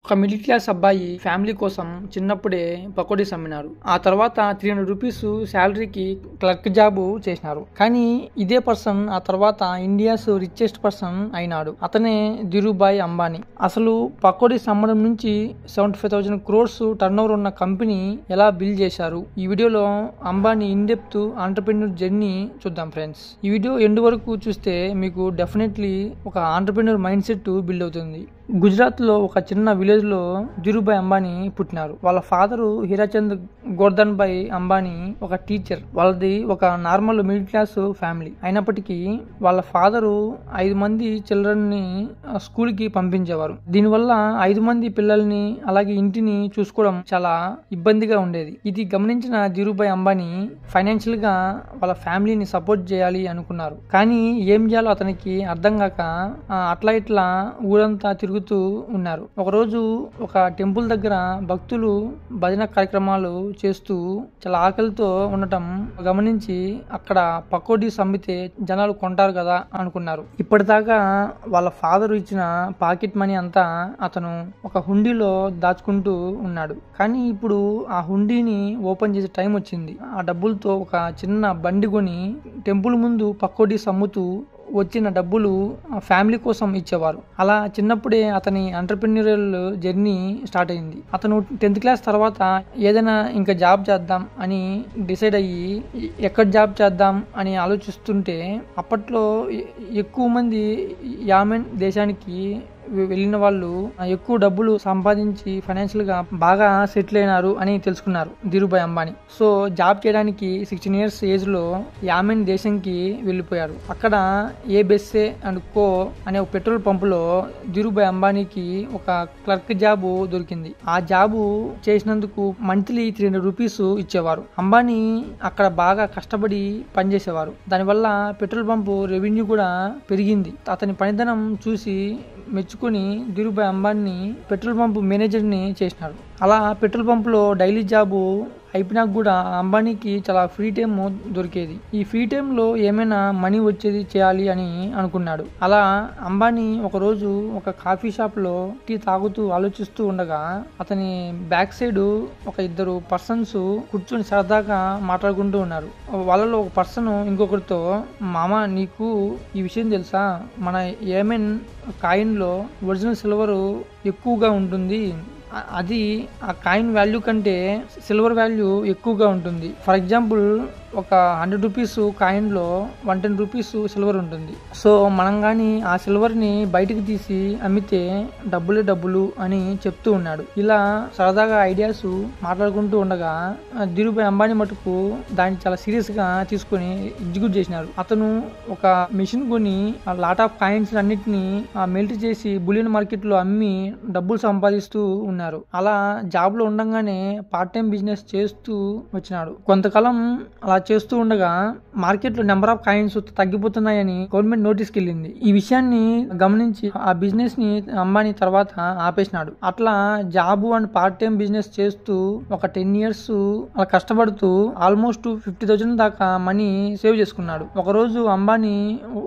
ఒక middle class అబ్బాయి family కోసం చిన్నప్పుడే పకోడీస్ అమ్మినారు. ఆ తర్వాత 300 రూపీస్ శాలరీకి క్లర్క్ జాబ్ చేసినారు. కానీ ఇదే పర్సన్ ఆ తర్వాత ఇండియాస్ రిచెస్ట్ పర్సన్ అయినాడు. అతనే ధీరుభాయ్ అంబానీ. అసలు పకోడీస్ అమ్మడం నుంచి 75,000 crores టర్న్ ఓవర్ ఉన్న కంపెనీ ఎలా బిల్డ్ చేశారు? ఈ వీడియోలో Ambani in depth entrepreneur journey చూద్దాం ఫ్రెండ్స్. ఈ వీడియో ఎండ్ వరకు చూస్తే మీకు డెఫినెట్లీ ఒక ఆంటర్‌ప్రెన్యూర్ మైండ్ సెట్ బిల్డ్ అవుతుంది. గుజరాత్ లో ఒక చిన్న విలేజ్ లో ధీరుభాయ్ అంబానీ పుట్టినారు. వాళ్ళ ఫాదరు హీరాచంద్ గోర్ధన్ భాయ్ అంబానీ ఒక టీచర్. వాళ్ళది ఒక నార్మల్ మిడిల్ క్లాస్ ఫ్యామిలీ అయినప్పటికీ వాళ్ళ ఫాదరు 5 మంది చిల్డ్రన్ ని స్కూల్ కి పంపించేవారు. దీనివల్ల 5 మంది పిల్లల్ని అలాగే ఇంటిని చూసుకోవడం చాలా ఇబ్బందిగా ఉండేది. ఇది గమనించిన ధీరుభాయ్ అంబానీ ఫైనాన్షియల్ గా వాళ్ళ ఫ్యామిలీని సపోర్ట్ చేయాలి అనుకున్నారు. కానీ ఏం చేయాలో అతనికి అర్థం కాక అట్లా ఇట్లా ఊరంతా తిరుగుతూ ఉన్నారు. ఒకరోజు ఒక టెంపుల్ దగ్గర భక్తులు భజన కార్యక్రమాలు చేస్తూ చాలా ఆకలితో ఉండటం గమనించి అక్కడ పకోడీస్ అమ్మితే జనాలు కొంటారు కదా అనుకున్నారు. ఇప్పటిదాకా వాళ్ళ ఫాదర్ ఇచ్చిన పాకెట్ మనీ అంతా అతను ఒక హుండీలో దాచుకుంటూ ఉన్నాడు. కానీ ఇప్పుడు ఆ హుండీని ఓపెన్ చేసే టైం వచ్చింది. ఆ డబ్బులతో ఒక చిన్న బండి కొని టెంపుల్ ముందు పకోడీస్ అమ్ముతూ వచ్చిన డబ్బులు ఫ్యామిలీ కోసం ఇచ్చేవారు. అలా చిన్నప్పుడే అతని ఎంటర్‌ప్రెన్యూరియల్ జర్నీ స్టార్ట్ అయింది. అతను 10th క్లాస్ తర్వాత ఏదైనా ఇంకా జాబ్ చేద్దాం అని డిసైడ్ అయ్యి ఎక్కడ జాబ్ చేద్దాం అని ఆలోచిస్తుంటే అప్పట్లో ఎక్కువ మంది యామెన్ దేశానికి వెళ్ళిన వాళ్ళు ఎక్కువ డబ్బులు సంపాదించి ఫైనాన్షియల్ గా బాగా సెటిల్ అయినారు అని తెలుసుకున్నారు ధీరుభాయ్ అంబానీ. సో జాబ్ చేయడానికి 16 years ఏజ్ లో యామెన్ దేశంకి వెళ్ళిపోయారు. అక్కడ ఏ బెస్సే అండ్ కో అనే ఒక పెట్రోల్ పంపులో ధీరుభాయ్ అంబానీకి ఒక క్లర్క్ జాబ్ దొరికింది. ఆ జాబు చేసినందుకు మంత్లీ 300 రూపీస్ ఇచ్చేవారు. అంబానీ అక్కడ బాగా కష్టపడి పనిచేసేవారు. దానివల్ల పెట్రోల్ పంపు రెవెన్యూ కూడా పెరిగింది. అతని పనితనం చూసి మెచ్చుకుని Dhirubhai Ambani petrol pump manager ని చేసినారు. అలా పెట్రోల్ పంప్ లో డైలీ జాబు అయిపోయినాక కూడా అంబానీకి చాలా ఫ్రీ టైం దొరికేది. ఈ ఫ్రీ టైంలో ఏమైనా మనీ వచ్చేది చేయాలి అని అనుకున్నాడు. అలా అంబానీ ఒక రోజు ఒక కాఫీ షాప్ లో టీ తాగుతూ ఆలోచిస్తూ ఉండగా అతని బ్యాక్ సైడ్ ఒక 2 పర్సన్స్ కూర్చొని సరదాగా మాట్లాడుకుంటూ ఉన్నారు. వాళ్ళలో ఒక పర్సన్ ఇంకొకరితో, మామ నీకు ఈ విషయం తెలుసా, మన ఏమెన్ కాయిన్ లో ఒరిజినల్ సిల్వర్ ఎక్కువగా ఉంటుంది, అది ఆ కాయిన్ వాల్యూ కంటే సిల్వర్ వాల్యూ ఎక్కువగా ఉంటుంది. ఫర్ ఎగ్జాంపుల్ ఒక 100 రూపీస్ కాయిన్ లో 110 రూపీస్ సిల్వర్ ఉంటుంది. సో మనం కానీ ఆ సిల్వర్ ని బయటకు తీసి అమ్మితే డబ్బులే డబ్బులు అని చెప్తూ ఉన్నాడు. ఇలా సరదాగా ఐడియాస్ మాట్లాడుకుంటూ ఉండగా ధీరుభాయ్ అంబానీ మటుకు దాన్ని చాలా సీరియస్ గా తీసుకుని ఎగ్జిక్యూట్ చేసినారు. అతను ఒక మెషిన్ కొని ఆ లాట్ ఆఫ్ కాయిన్స్ అన్నిటిని మెల్ట్ చేసి బులియన్ మార్కెట్ లో అమ్మి డబ్బులు సంపాదిస్తూ ఉన్నారు. అలా జాబ్ లో ఉండగానే పార్ట్ టైం బిజినెస్ చేస్తూ వచ్చినాడు. కొంతకాలం అలా చేస్తూ ఉండగా మార్కెట్ లో నెంబర్ ఆఫ్ కాయిన్స్ తగ్గిపోతున్నాయని గవర్నమెంట్ నోటీస్కి వెళ్ళింది. ఈ విషయాన్ని గమనించి ఆ బిజినెస్ ని అంబానీ తర్వాత ఆపేసినాడు. అట్లా job and part time business చేస్తూ ఒక 10 years అలా కష్టపడుతూ ఆల్మోస్ట్ 50,000 దాకా మనీ సేవ్ చేసుకున్నాడు. ఒక రోజు అంబానీ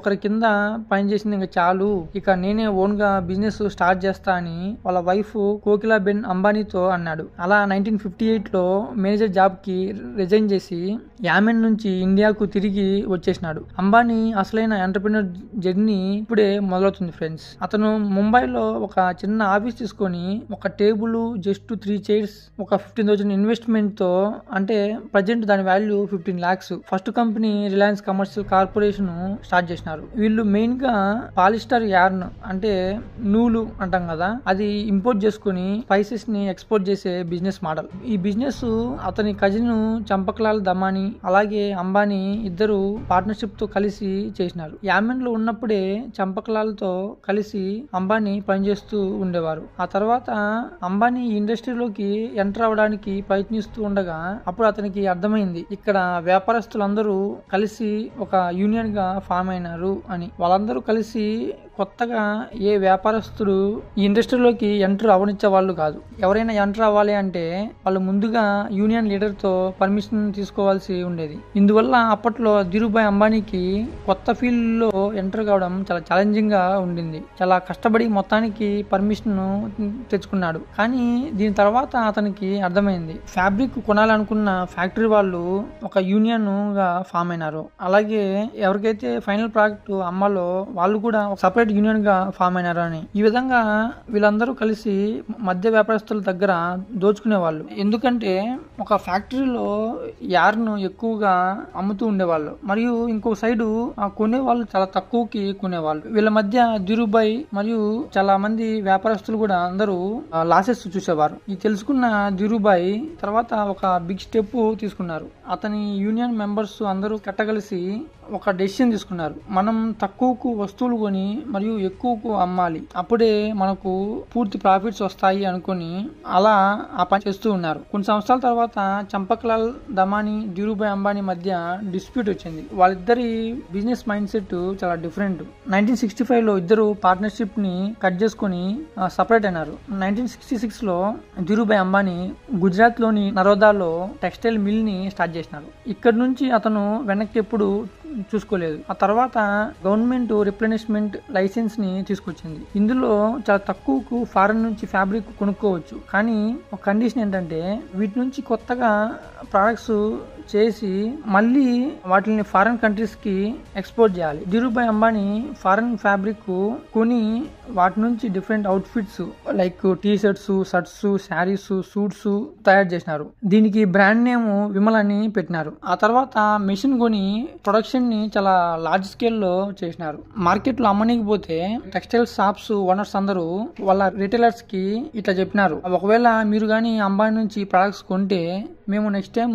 ఒకరి కింద పని చేసింది ఇంకా చాలు, ఇక నేనే ఓన్ గా బిజినెస్ స్టార్ట్ చేస్తా అని వాళ్ళ వైఫ్ కోకిలా బెన్ అంబానీతో అన్నాడు. అలా 1958 లో మేనేజర్ జాబ్ కి రిజైన్ చేసి యామెన్ నుంచి ఇండియాకు తిరిగి వచ్చేసినాడు. అంబానీ అసలైన ఎంటర్‌ప్రెన్యూర్ జర్నీ ఇప్పుడే మొదలవుతుంది ఫ్రెండ్స్. అతను ముంబైలో ఒక చిన్న ఆఫీస్ తీసుకొని ఒక టేబుల్, జస్ట్ 3 chairs, ఒక 15,000 ఇన్వెస్ట్మెంట్ తో, అంటే ప్రజెంట్ దాని value 15 lakhs first company Reliance commercial corporation start చేసినారు. వీళ్ళు మెయిన్ గా పాలిస్టర్ యార్న్ అంటే నూలు అంటాం కదా, అది ఇంపోర్ట్ చేసుకుని స్పైసెస్ ని ఎక్స్పోర్ట్ చేసే బిజినెస్ మోడల్. ఈ బిజినెస్ అతని కజిన్ చంపక్లాల్ దమానీ అలాగే అంబానీ ఇద్దరు పార్ట్నర్షిప్ తో కలిసి చేసినారు. యామెన్ లో ఉన్నప్పుడే చంపక్లాల్ తో కలిసి అంబానీ పనిచేస్తూ ఉండేవారు. ఆ తర్వాత అంబానీ ఇండస్ట్రీలోకి ఎంటర్ అవడానికి ప్రయత్నిస్తూ ఉండగా అప్పుడు అతనికి అర్థమైంది ఇక్కడ వ్యాపారస్తులందరూ కలిసి ఒక యూనియన్ గా ఫామ్ అయినారు అని. వాళ్ళందరూ కలిసి కొత్తగా ఏ వ్యాపారస్తుడు ఈ ఇండస్ట్రీలోకి ఎంటర్ అవనిచ్చే వాళ్ళు కాదు. ఎవరైనా ఎంటర్ అవ్వాలి అంటే వాళ్ళు ముందుగా యూనియన్ లీడర్ తో పర్మిషన్ తీసుకోవాల్సి ఉండేది. ఇందువల్ల అప్పట్లో ధీరుభాయ్ అంబానీకి కొత్త ఫీల్డ్ లో ఎంటర్ కావడం చాలా ఛాలెంజింగ్ గా ఉండింది. చాలా కష్టపడి మొత్తానికి పర్మిషన్ తెచ్చుకున్నాడు. కానీ దీని తర్వాత అతనికి అర్థమైంది, ఫ్యాబ్రిక్ కొనాలనుకున్న ఫ్యాక్టరీ వాళ్ళు ఒక యూనియన్ గా ఫామ్ అయినారు. అలాగే ఎవరికైతే ఫైనల్ ప్రోడక్ట్ అమ్మాలో వాళ్ళు కూడా ఒక సపరేట్ యూనియన్ గా ఫామ్ అయినారు అని. ఈ విధంగా వీళ్ళందరూ కలిసి మధ్య వ్యాపారస్తుల దగ్గర దోచుకునే వాళ్ళు. ఎందుకంటే ఒక ఫ్యాక్టరీలో యార్న్ ఎక్కువగా అమ్ముతూ ఉండేవాళ్ళు, మరియు ఇంకో సైడు కొనేవాళ్ళు చాలా తక్కువకి కొనేవాళ్ళు. వీళ్ళ మధ్య ధీరుభాయ్ మరియు చాలా మంది వ్యాపారస్తులు కూడా అందరూ లాసెస్ చూసేవారు. ఇది తెలుసుకున్న ధీరుభాయ్ తర్వాత ఒక బిగ్ స్టెప్ తీసుకున్నారు. అతని యూనియన్ మెంబర్స్ అందరూ కట్టగలిసి ఒక డెసిషన్ తీసుకున్నారు. మనం తక్కువకు వస్తువులు కొని మరియు ఎక్కువకు అమ్మాలి, అప్పుడే మనకు పూర్తి ప్రాఫిట్స్ వస్తాయి అనుకుని అలా ఆ పని చేస్తూ ఉన్నారు. కొన్ని సంవత్సరాల తర్వాత చంపక్లాల్ దమానీ ధీరుభాయ్ అంబానీ మధ్య డిస్ప్యూట్ వచ్చింది. వాళ్ళిద్దరి బిజినెస్ మైండ్ సెట్ చాలా డిఫరెంట్. 1965 లో ఇద్దరు పార్ట్నర్షిప్ ని కట్ చేసుకుని సపరేట్ అయినారు. 1966 లో ధీరుభాయ్ అంబానీ గుజరాత్ లోని నరోదాలో టెక్స్టైల్ మిల్ ని స్టార్ట్ చేసినారు. ఇక్కడ నుంచి అతను వెనక్కి ఎప్పుడు చూసుకోలేదు. ఆ తర్వాత గవర్నమెంట్ రిప్లెనిష్మెంట్ లైసెన్స్ ని తీసుకొచ్చింది. ఇందులో చాలా తక్కువకు ఫారెన్ నుంచి ఫ్యాబ్రిక్ కొనుక్కోవచ్చు. కానీ ఒక కండిషన్ ఏంటంటే వీటి నుంచి కొత్తగా ప్రొడక్ట్స్ చేసి మళ్ళీ వాటిని ఫారెన్ కంట్రీస్ కి ఎక్స్పోర్ట్ చేయాలి. ధీరుభాయ్ అంబానీ ఫారెన్ ఫ్యాబ్రిక్ కొని వాటి నుంచి different outfits like T shirts, shirts, saris, suits తయారు చేసినారు. దీనికి బ్రాండ్ నేమ్ విమల్ అని పెట్టినారు. ఆ తర్వాత మెషిన్ కొని ప్రొడక్షన్ ని చాలా లార్జ్ స్కేల్ లో చేసినారు. మార్కెట్ లో అమ్మనీకి పోతే టెక్స్టైల్ షాప్స్ ఓనర్స్ అందరూ వాళ్ళ రిటైలర్స్ కి ఇట్లా చెప్పినారు, ఒకవేళ మీరు గానీ అంబానీ నుంచి ప్రొడక్ట్స్ కొంటే మేము నెక్స్ట్ టైం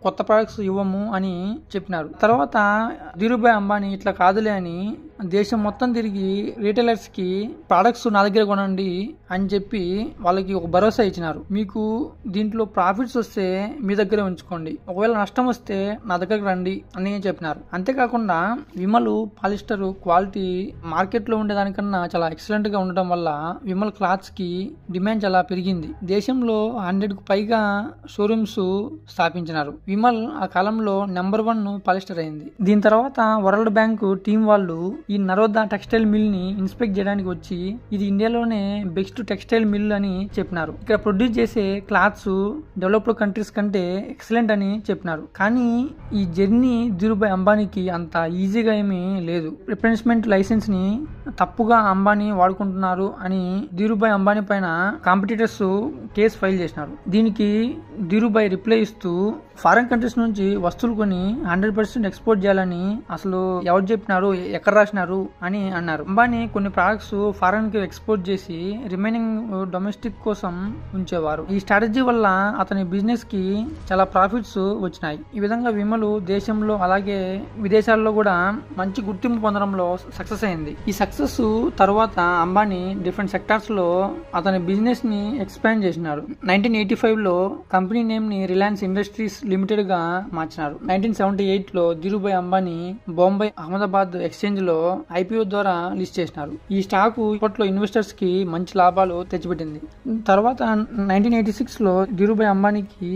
కొత్త ప్రొడక్ట్స్ ఇవ్వము అని చెప్పినారు. తర్వాత ధీరుభాయ్ అంబానీ ఇట్లా కాదులే అని దేశం మొత్తం తిరిగి రీటైలర్స్ కి ప్రొడక్ట్స్ నా దగ్గర కొనండి అని చెప్పి వాళ్ళకి ఒక భరోసా ఇచ్చినారు. మీకు దీంట్లో ప్రాఫిట్స్ వస్తే మీ దగ్గరే ఉంచుకోండి, ఒకవేళ నష్టం వస్తే నా దగ్గరకు రండి అని చెప్పినారు. అంతేకాకుండా విమల్ పాలిస్టర్ క్వాలిటీ మార్కెట్ లో ఉండేదానికన్నా చాలా ఎక్సలెంట్ గా ఉండటం వల్ల విమల్ క్లాత్స్ కి డిమాండ్ చాలా పెరిగింది. దేశంలో 100కు పైగా షోరూమ్స్ స్థాపించినారు. విమల్ ఆ కాలంలో నెంబర్ 1 పాలిస్టర్ అయింది. దీని తర్వాత వరల్డ్ బ్యాంక్ టీం వాళ్ళు ఈ నరోదా టెక్స్టైల్ మిల్ ని ఇన్స్పెక్ట్ చేయడానికి వచ్చి ఇది ఇండియాలోనే బెస్ట్ టెక్స్టైల్ మిల్ అని చెప్పినారు. ఇక్కడ ప్రొడ్యూస్ చేసే క్లాత్స్ డెవలప్డ్ కంట్రీస్ కంటే ఎక్సలెంట్ అని చెప్పినారు. కానీ ఈ జర్నీ ధీరుభాయ్ అంబానీకి అంత ఈజీగా ఏమీ లేదు. రిప్రెజెంట్మెంట్ లైసెన్స్ ని తప్పుగా అంబానీ వాడుకుంటున్నారు అని ధీరుభాయ్ అంబానీ పైన కాంపిటీటర్స్ కేసు ఫైల్ చేసినారు. దీనికి ధీరుభాయ్ రిప్లై ఇస్తూ ఫారెన్ కంట్రీస్ నుంచి వస్తువులు కొని 100% ఎక్స్పోర్ట్ చేయాలని అసలు ఎవరు చెప్పినారు, ఎక్కడ రాసినారు అని అన్నారు. అంబానీ కొన్ని ప్రొడక్ట్స్ ఫారెన్ కి ఎక్స్పోర్ట్ చేసి రిమైనింగ్ డొమెస్టిక్ కోసం ఉంచేవారు. ఈ స్ట్రాటజీ వల్ల అతని బిజినెస్ కి చాలా ప్రాఫిట్స్ వచ్చినాయి. ఈ విధంగా విమల్ దేశంలో అలాగే విదేశాల్లో కూడా మంచి గుర్తింపు పొందడంలో సక్సెస్ అయింది. ఈ సక్సెస్ తర్వాత అంబానీ డిఫరెంట్ సెక్టార్స్ లో అతని బిజినెస్ ని ఎక్స్పాండ్ చేసినారు. 1985 లో కంపెనీ నేమ్ ని రిలయన్స్ ఇండస్ట్రీస్ లిమిటెడ్ గా మార్చినారు. 1978 లో ధీరుభాయ్ అంబానీ బొంబాయి అహ్మదాబాద్ ఎక్స్చేంజ్ లో ఐపీఓ ద్వారా లిస్ట్ చేసినారు. ఈ స్టాక్ ఇప్పట్లో ఇన్వెస్టర్స్ కి మంచి లాభాలు తెచ్చిపెట్టింది. తర్వాత 1986 లో ధీరుభాయ్ అంబానీకి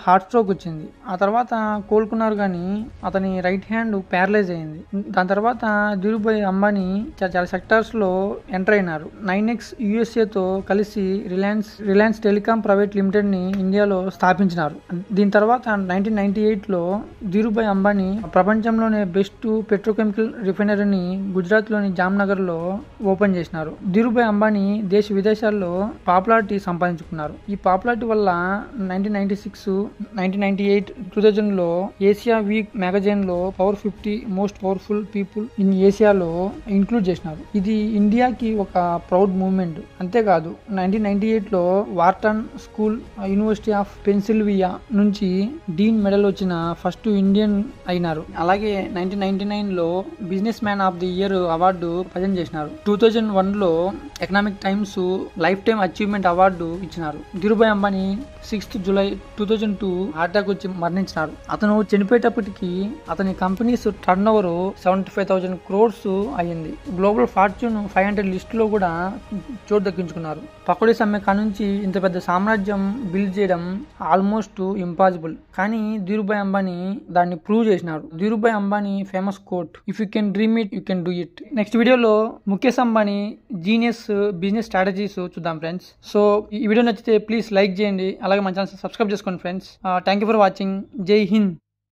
హార్ట్ స్ట్రోక్ వచ్చింది. ఆ తర్వాత కోలుకున్నారు, కానీ అతని రైట్ హ్యాండ్ ప్యారలైజ్ అయింది. దాని తర్వాత ధీరుభాయ్ అంబానీ చాలా సెక్టార్స్ లో ఎంటర్ అయినారు. 9X USA తో కలిసి రిలయన్స్ టెలికాం ప్రైవేట్ లిమిటెడ్ ని ఇండియాలో స్థాపించినారు. దీని తర్వాత 1998 లో ధీరుభాయ్ అంబానీ ప్రపంచంలోనే బెస్ట్ పెట్రోకెమికల్ రిఫైనరీని గుజరాత్ లోని జామ్నగర్ లో ఓపెన్ చేసినారు. ధీరుభాయ్ అంబానీ దేశ విదేశాల్లో పాపులారిటీ సంపాదించుకున్నారు. ఈ పాపులారిటీ వల్ల 1996, 1998, 2000 లో ఏసియా వీక్ మ్యాగజైన్ లో power 50 most powerful people in ఏసియాలో ఇంక్లూడ్ చేసినారు. ఇది ఇండియాకి ఒక ప్రౌడ్ మూమెంట్. అంతేకాదు 1998 లో Wharton school university of Pennsylvania నుంచి డీన్ మెడల్ వచ్చిన ఫస్ట్ ఇండియన్ అయినారు. అలాగే 1999 లో business man of the year award present చేసినారు. 2001లో economic times life time achievement award ఇచ్చినారు. Dhirubhai Ambani 6th July 2002 heart attack వచ్చి మరణించినారు. అతను చనిపోయేటప్పటికి అతని కంపెనీస్ టర్న్ ఓవర్ 75,000 crores అయ్యింది. గ్లోబల్ ఫార్చ్యూన్ 500 లిస్ట్ లో కూడా చోటు దక్కించుకున్నారు. పకోడీ సమ్మె కానుంచి ఇంత పెద్ద సామ్రాజ్యం బిల్డ్ చేయడం ఆల్మోస్ట్ ఇంపాసిబుల్. కానీ ధీరుభాయ్ అంబానీ దాన్ని ప్రూవ్ చేసినారు. Dhirubhai Ambani famous quote, if you can dream it you can do it. Next వీడియోలో Mukesh Ambani genius business strategies చూద్దాం ఫ్రెండ్స్. సో ఈ వీడియో నచ్చితే ప్లీజ్ లైక్ చేయండి, అలాగే మన ఛానల్ సబ్స్క్రైబ్ చేసుకోండి friends. Thank you for watching. జై హింద్.